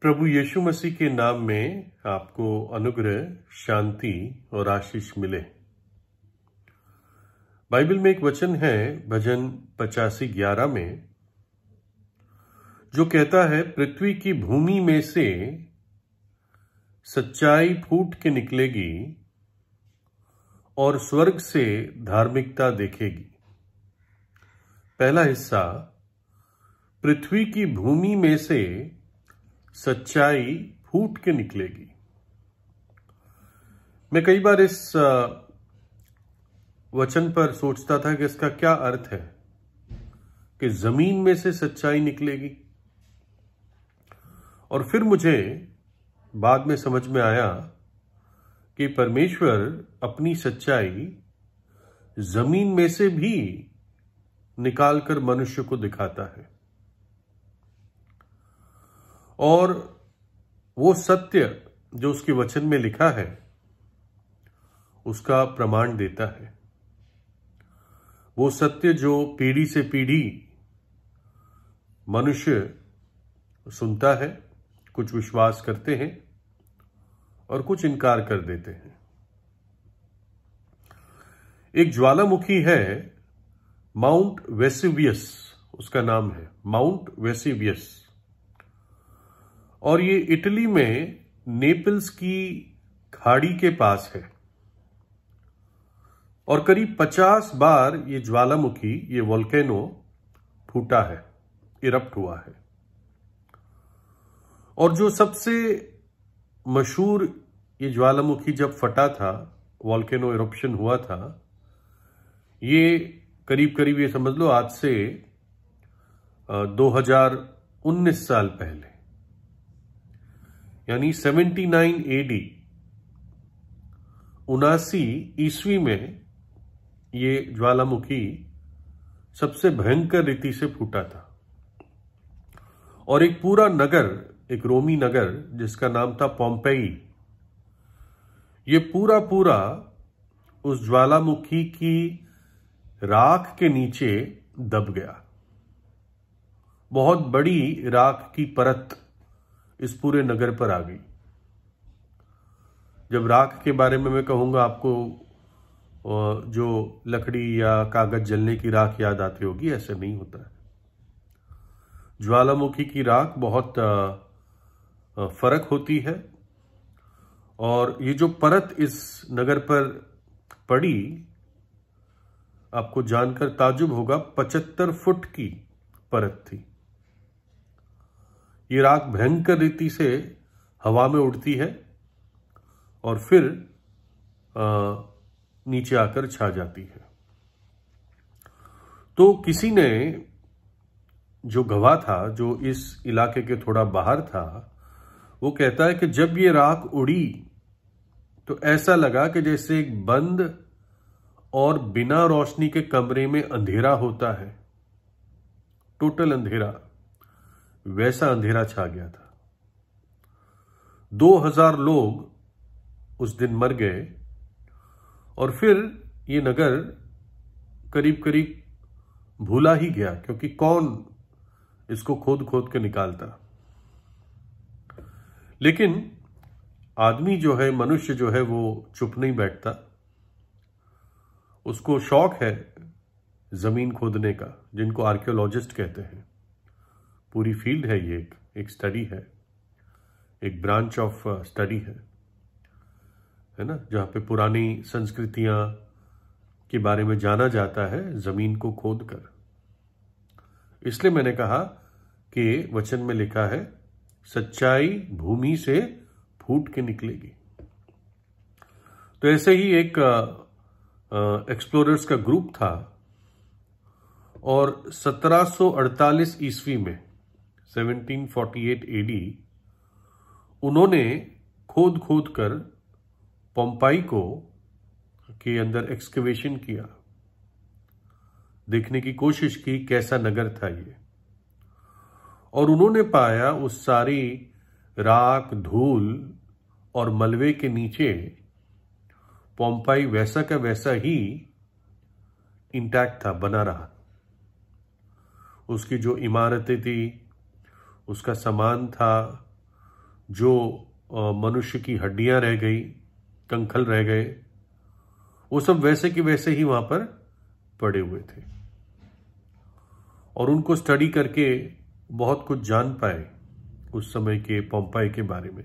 प्रभु यीशु मसीह के नाम में आपको अनुग्रह, शांति और आशीष मिले। बाइबल में एक वचन है भजन 85:11 में, जो कहता है, पृथ्वी की भूमि में से सच्चाई फूट के निकलेगी और स्वर्ग से धार्मिकता देखेगी। पहला हिस्सा, पृथ्वी की भूमि में से सच्चाई फूट के निकलेगी। मैं कई बार इस वचन पर सोचता था कि इसका क्या अर्थ है कि जमीन में से सच्चाई निकलेगी। और फिर मुझे बाद में समझ में आया कि परमेश्वर अपनी सच्चाई जमीन में से भी निकालकर मनुष्य को दिखाता है और वो सत्य जो उसके वचन में लिखा है उसका प्रमाण देता है। वो सत्य जो पीढ़ी से पीढ़ी मनुष्य सुनता है, कुछ विश्वास करते हैं और कुछ इनकार कर देते हैं। एक ज्वालामुखी है, माउंट वेसुवियस उसका नाम है, माउंट वेसुवियस। और ये इटली में नेपल्स की खाड़ी के पास है और करीब 50 बार ये ज्वालामुखी, ये वोल्केनो फूटा है, इरप्ट हुआ है। और जो सबसे मशहूर ये ज्वालामुखी जब फटा था, वोल्केनो इरप्शन हुआ था, ये करीब ये समझ लो आज से 2019 साल पहले, यानी 79 AD 79 ईस्वी में ये ज्वालामुखी सबसे भयंकर रीति से फूटा था। और एक पूरा नगर, एक रोमी नगर जिसका नाम था पोम्पेई, ये पूरा उस ज्वालामुखी की राख के नीचे दब गया। बहुत बड़ी राख की परत इस पूरे नगर पर आ गई। जब राख के बारे में मैं कहूंगा, आपको जो लकड़ी या कागज जलने की राख याद आती होगी, ऐसे नहीं होता है। ज्वालामुखी की राख बहुत फर्क होती है। और ये जो परत इस नगर पर पड़ी, आपको जानकर ताजुब होगा, 75 फुट की परत थी। ये राख भयंकर रीति से हवा में उड़ती है और फिर नीचे आकर छा जाती है। तो किसी ने, जो गवाह था, जो इस इलाके के थोड़ा बाहर था, वो कहता है कि जब ये राख उड़ी तो ऐसा लगा कि जैसे एक बंद और बिना रोशनी के कमरे में अंधेरा होता है, टोटल अंधेरा, वैसा अंधेरा छा गया था। 2000 लोग उस दिन मर गए और फिर ये नगर करीब भूला ही गया, क्योंकि कौन इसको खोद के निकालता। लेकिन आदमी जो है, मनुष्य जो है, वो चुप नहीं बैठता। उसको शौक है जमीन खोदने का, जिनको आर्कियोलॉजिस्ट कहते हैं। पूरी फील्ड है ये, एक स्टडी है, एक ब्रांच ऑफ स्टडी है ना, जहां पे पुरानी संस्कृतियां के बारे में जाना जाता है जमीन को खोद कर। इसलिए मैंने कहा कि वचन में लिखा है, सच्चाई भूमि से फूट के निकलेगी। तो ऐसे ही एक एक्सप्लोरर्स का ग्रुप था और 1748 ईस्वी में, 1748 AD, उन्होंने खोद कर पोम्पेई को के अंदर एक्सकवेशन किया, देखने की कोशिश की कैसा नगर था ये। और उन्होंने पाया उस सारी राख, धूल और मलबे के नीचे पोम्पेई वैसा का वैसा ही इंटैक्ट था, बना रहा। उसकी जो इमारतें थी, उसका सामान था, जो मनुष्य की हड्डियां रह गई, कंखल रह गए, वो सब वैसे के वैसे ही वहां पर पड़े हुए थे। और उनको स्टडी करके बहुत कुछ जान पाए उस समय के पोम्पाई के बारे में।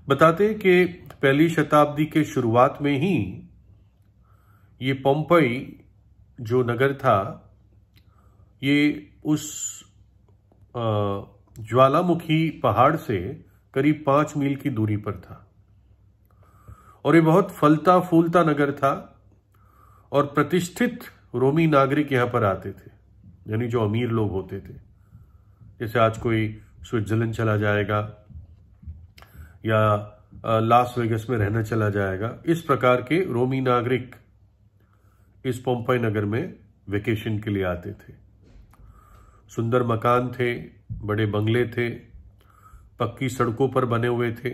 बताते हैं कि पहली शताब्दी के शुरुआत में ही ये पोम्पाई जो नगर था, ये उस ज्वालामुखी पहाड़ से करीब 5 मील की दूरी पर था। और ये बहुत फलता फूलता नगर था और प्रतिष्ठित रोमी नागरिक यहां पर आते थे, यानी जो अमीर लोग होते थे। जैसे आज कोई स्विट्जरलैंड चला जाएगा या लास वेगस में रहने चला जाएगा, इस प्रकार के रोमी नागरिक इस पोम्पाई नगर में वेकेशन के लिए आते थे। सुंदर मकान थे, बड़े बंगले थे, पक्की सड़कों पर बने हुए थे,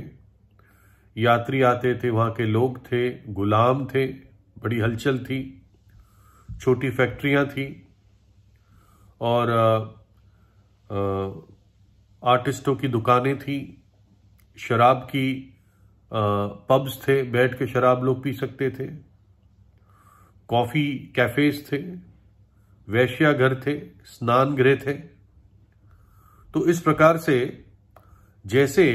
यात्री आते थे, वहां के लोग थे, गुलाम थे, बड़ी हलचल थी, छोटी फैक्ट्रियां थी और आर्टिस्टों की दुकानें थी, शराब की पब्स थे, बैठ के शराब लोग पी सकते थे, कॉफी कैफेज थे, वैश्याघर थे, स्नान गृह थे। तो इस प्रकार से जैसे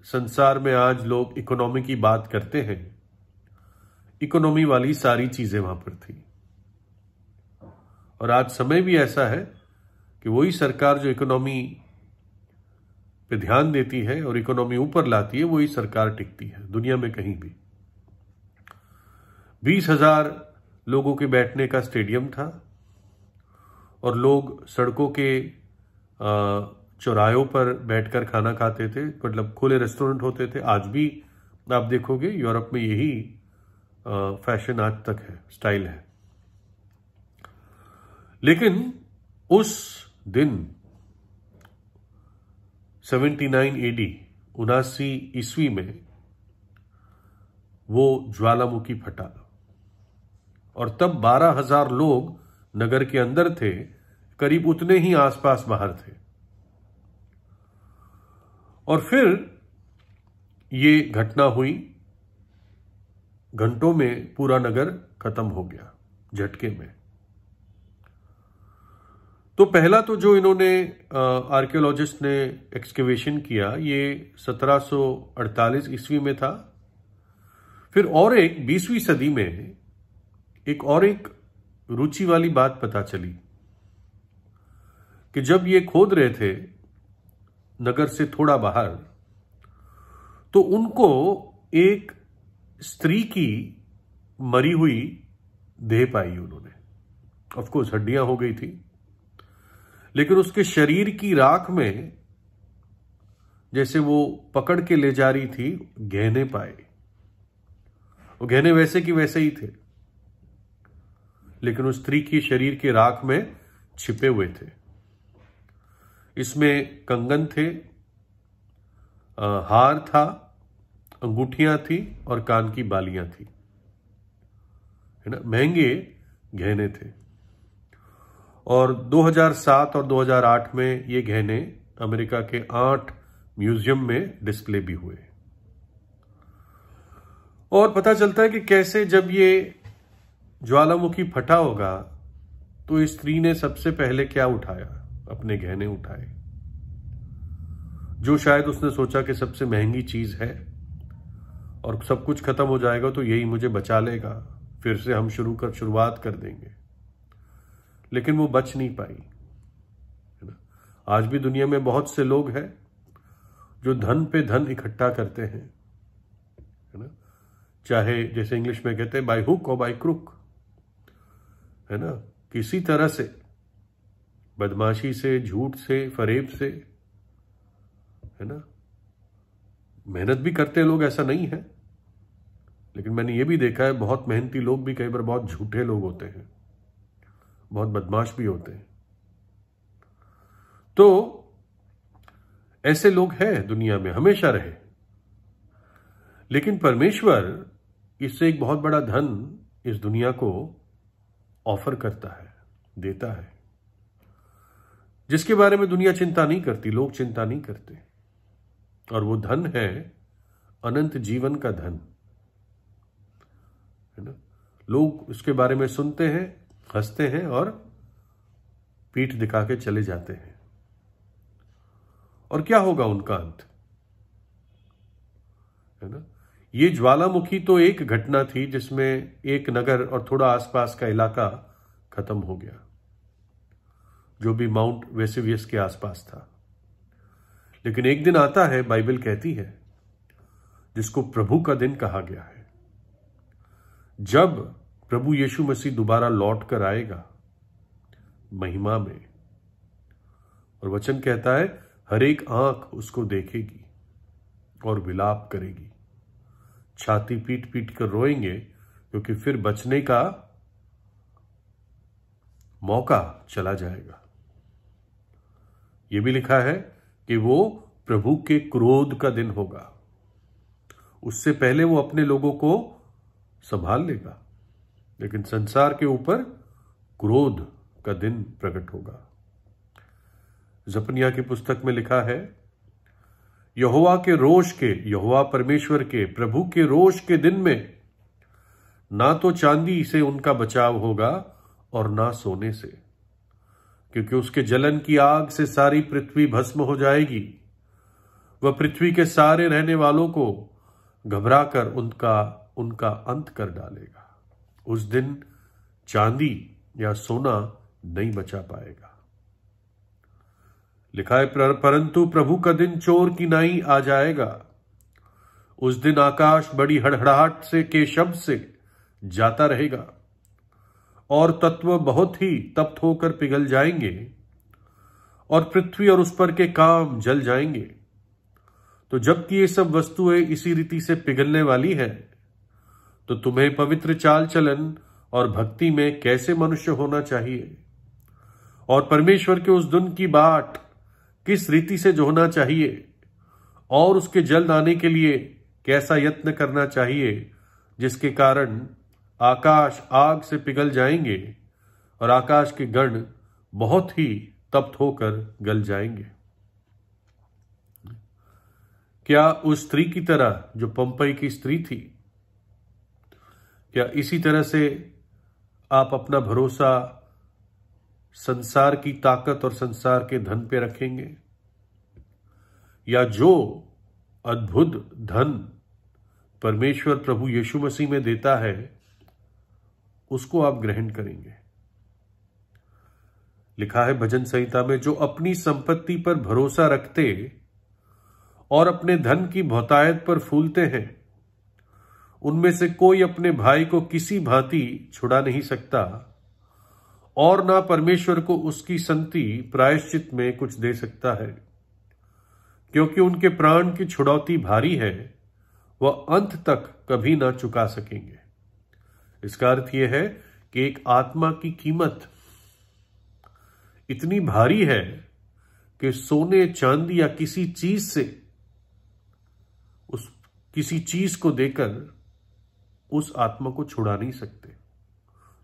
संसार में आज लोग इकोनॉमी की बात करते हैं, इकोनॉमी वाली सारी चीजें वहां पर थी। और आज समय भी ऐसा है कि वही सरकार जो इकोनॉमी पे ध्यान देती है और इकोनॉमी ऊपर लाती है, वही सरकार टिकती है दुनिया में कहीं भी। 20,000 लोगों के बैठने का स्टेडियम था और लोग सड़कों के चौराहों पर बैठकर खाना खाते थे, मतलब खुले रेस्टोरेंट होते थे। आज भी आप देखोगे यूरोप में यही फैशन आज तक है, स्टाइल है। लेकिन उस दिन 79 AD 79 ईस्वी में वो ज्वालामुखी फटा और तब 12,000 लोग नगर के अंदर थे, करीब उतने ही आसपास बाहर थे। और फिर ये घटना हुई, घंटों में पूरा नगर खत्म हो गया झटके में। तो पहला तो जो इन्होंने आर्कियोलॉजिस्ट ने एक्सकेवेशन किया, ये 1748 ईस्वी में था। फिर और एक 20वीं सदी में एक रुचि वाली बात पता चली कि जब ये खोद रहे थे नगर से थोड़ा बाहर, तो उनको एक स्त्री की मरी हुई देह पाई उन्होंने। ऑफ कोर्स हड्डियां हो गई थी, लेकिन उसके शरीर की राख में जैसे वो पकड़ के ले जा रही थी, गहने पाए। वो गहने वैसे की वैसे ही थे, लेकिन उस स्त्री की शरीर के राख में छिपे हुए थे। इसमें कंगन थे, हार था, अंगूठियां थी और कान की बालियां थी, है ना, महंगे गहने थे। और 2007 और 2008 में ये गहने अमेरिका के 8 म्यूजियम में डिस्प्ले भी हुए। और पता चलता है कि कैसे जब ये ज्वालामुखी फटा होगा तो इस स्त्री ने सबसे पहले क्या उठाया, अपने गहने उठाए, जो शायद उसने सोचा कि सबसे महंगी चीज है और सब कुछ खत्म हो जाएगा तो यही मुझे बचा लेगा, फिर से हम शुरुआत कर देंगे। लेकिन वो बच नहीं पाई, है ना। आज भी दुनिया में बहुत से लोग हैं जो धन पे धन इकट्ठा करते हैं, है ना, चाहे जैसे इंग्लिश में कहते हैं बाय हुक और बाय क्रुक, है ना, किसी तरह से, बदमाशी से, झूठ से, फरेब से, है ना। मेहनत भी करते हैं लोग, ऐसा नहीं है, लेकिन मैंने ये भी देखा है बहुत मेहनती लोग भी कई बार बहुत झूठे लोग होते हैं, बहुत बदमाश भी होते हैं। तो ऐसे लोग हैं दुनिया में, हमेशा रहे। लेकिन परमेश्वर इससे एक बहुत बड़ा धन इस दुनिया को ऑफर करता है, देता है, जिसके बारे में दुनिया चिंता नहीं करती, लोग चिंता नहीं करते, और वो धन है अनंत जीवन का धन, है ना। लोग उसके बारे में सुनते हैं, हंसते हैं और पीठ दिखा के चले जाते हैं। और क्या होगा उनका अंत, है ना। ये ज्वालामुखी तो एक घटना थी जिसमें एक नगर और थोड़ा आसपास का इलाका खत्म हो गया, जो भी माउंट वेसुवियस के आसपास था। लेकिन एक दिन आता है, बाइबल कहती है, जिसको प्रभु का दिन कहा गया है, जब प्रभु यीशु मसीह दोबारा लौट कर आएगा महिमा में। और वचन कहता है हर एक आंख उसको देखेगी और विलाप करेगी, छाती पीट पीट कर रोएंगे, क्योंकि फिर बचने का मौका चला जाएगा। यह भी लिखा है कि वो प्रभु के क्रोध का दिन होगा। उससे पहले वो अपने लोगों को संभाल लेगा, लेकिन संसार के ऊपर क्रोध का दिन प्रकट होगा। जपनिया की पुस्तक में लिखा है, यहोवा के रोष के, यहोवा परमेश्वर के, प्रभु के रोष के दिन में ना तो चांदी से उनका बचाव होगा और ना सोने से, क्योंकि उसके जलन की आग से सारी पृथ्वी भस्म हो जाएगी। वह पृथ्वी के सारे रहने वालों को घबराकर उनका अंत कर डालेगा। उस दिन चांदी या सोना नहीं बचा पाएगा। लिखा है, परंतु प्रभु का दिन चोर की नाई आ जाएगा। उस दिन आकाश बड़ी हड़हड़ाहट से के शब्द से जाता रहेगा और तत्व बहुत ही तप्त होकर पिघल जाएंगे और पृथ्वी और उस पर के काम जल जाएंगे। तो जबकि ये सब वस्तुएं इसी रीति से पिघलने वाली है, तो तुम्हें पवित्र चाल चलन और भक्ति में कैसे मनुष्य होना चाहिए, और परमेश्वर के उस दिन की बाट किस रीति से जोहना चाहिए, और उसके जल्द आने के लिए कैसा यत्न करना चाहिए, जिसके कारण आकाश आग से पिघल जाएंगे और आकाश के गण बहुत ही तप्त होकर गल जाएंगे। क्या उस स्त्री की तरह जो पंपई की स्त्री थी, क्या इसी तरह से आप अपना भरोसा संसार की ताकत और संसार के धन पे रखेंगे, या जो अद्भुत धन परमेश्वर प्रभु यीशु मसीह में देता है उसको आप ग्रहण करेंगे? लिखा है भजन संहिता में, जो अपनी संपत्ति पर भरोसा रखते और अपने धन की बहुतायत पर फूलते हैं, उनमें से कोई अपने भाई को किसी भांति छुड़ा नहीं सकता, और ना परमेश्वर को उसकी संति प्रायश्चित में कुछ दे सकता है, क्योंकि उनके प्राण की छुड़ौती भारी है, वह अंत तक कभी ना चुका सकेंगे। इसका अर्थ यह है कि एक आत्मा की कीमत इतनी भारी है कि सोने चांदी या किसी चीज को देकर उस आत्मा को छुड़ा नहीं सकते,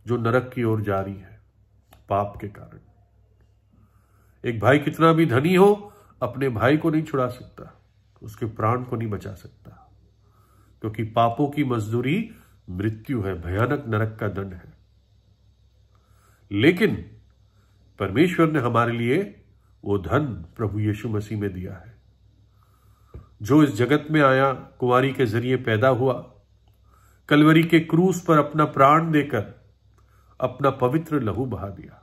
जो नरक की ओर जा रही है पाप के कारण। एक भाई कितना भी धनी हो, अपने भाई को नहीं छुड़ा सकता, उसके प्राण को नहीं बचा सकता, क्योंकि पापों की मजदूरी मृत्यु है, भयानक नरक का दंड है। लेकिन परमेश्वर ने हमारे लिए वो धन प्रभु यीशु मसीह में दिया है, जो इस जगत में आया, कुंवारी के जरिए पैदा हुआ, कलवरी के क्रूस पर अपना प्राण देकर अपना पवित्र लहू बहा दिया,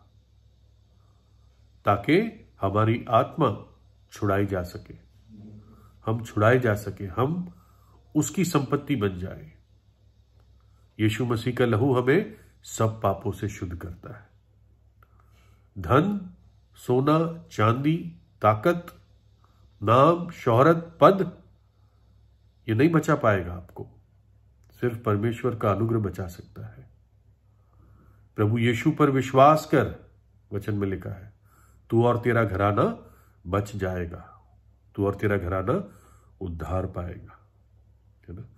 ताकि हमारी आत्मा छुड़ाई जा सके, हम छुड़ाए जा सके, हम उसकी संपत्ति बन जाए। यीशु मसीह का लहू हमें सब पापों से शुद्ध करता है। धन, सोना, चांदी, ताकत, नाम, शोहरत, पद, ये नहीं बचा पाएगा आपको, सिर्फ परमेश्वर का अनुग्रह बचा सकता है। प्रभु यीशु पर विश्वास कर, वचन में लिखा है, तू और तेरा घराना बच जाएगा, तू और तेरा घराना उद्धार पाएगा, है ना।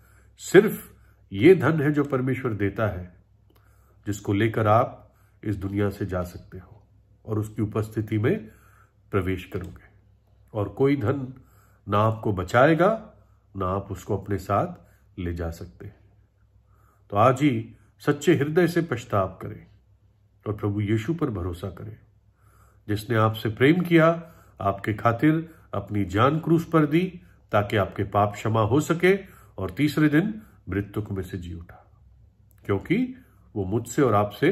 सिर्फ ये धन है जो परमेश्वर देता है, जिसको लेकर आप इस दुनिया से जा सकते हो और उसकी उपस्थिति में प्रवेश करोगे और कोई धन ना आपको बचाएगा ना आप उसको अपने साथ ले जा सकते हैं। तो आज ही सच्चे हृदय से पश्चाताप करें और प्रभु यीशु पर भरोसा करें, जिसने आपसे प्रेम किया, आपके खातिर अपनी जान क्रूस पर दी ताकि आपके पाप क्षमा हो सके और तीसरे दिन मृत्युक में से जी उठा, क्योंकि वो मुझसे और आपसे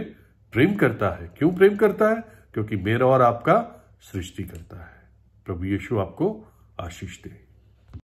प्रेम करता है। क्यों प्रेम करता है? क्योंकि मेरा और आपका सृष्टि करता है। प्रभु यीशु आपको आशीष दे।